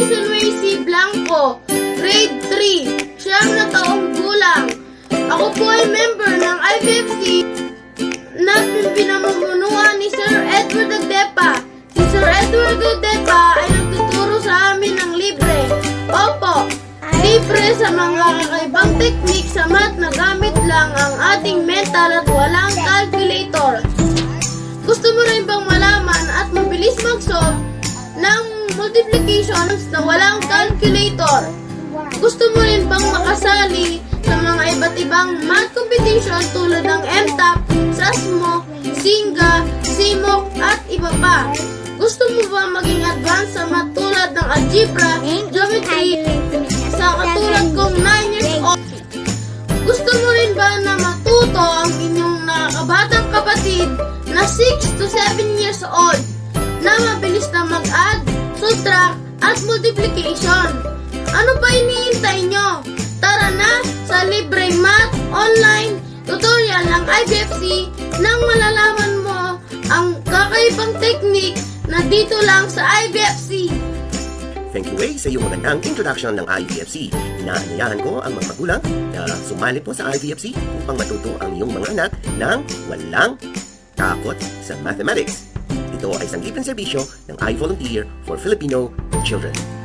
Jason Macy Blanco, grade 3, 9 taong gulang. Ako po ay member ng IVFC na pinamumunuan ni Sir Edward Agdepa. Si Sir Edward Agdepa ay nagtuturo sa amin ng libre. Opo, libre sa mga kakaibang teknik sa math na gamit lang ang ating mental at walang calculator. Gusto mo rin bang malaman at mabilis mag-solve ng multiplications na walang calculator? Gusto mo rin bang makasali sa mga iba't ibang math competition tulad ng MTAP, SASMO, SINGA, CIMOC at iba pa? Gusto mo ba maging advanced sa math tulad ng algebra, geometry, sa katulad kong 9 years old? Gusto mo rin ba na matuto ang inyong nakakabatang kapatid na 6 to 7 years old na mabilis na mag-add, subtract at multiplication? Ano pa iniintay nyo? Tara na sa libreng math online tutorial ng IVFC nang malalaman mo ang kakaibang teknik na dito lang sa IVFC. Thank you, Way, sa iyong magandang introduction ng IVFC. Inaanyayahan ko ang mga magulang na sumali po sa IVFC upang matuto ang iyong mga anak ng walang takot sa mathematics. Ito ay sanggipang serbisyo ng iVolunteer for Filipino Children.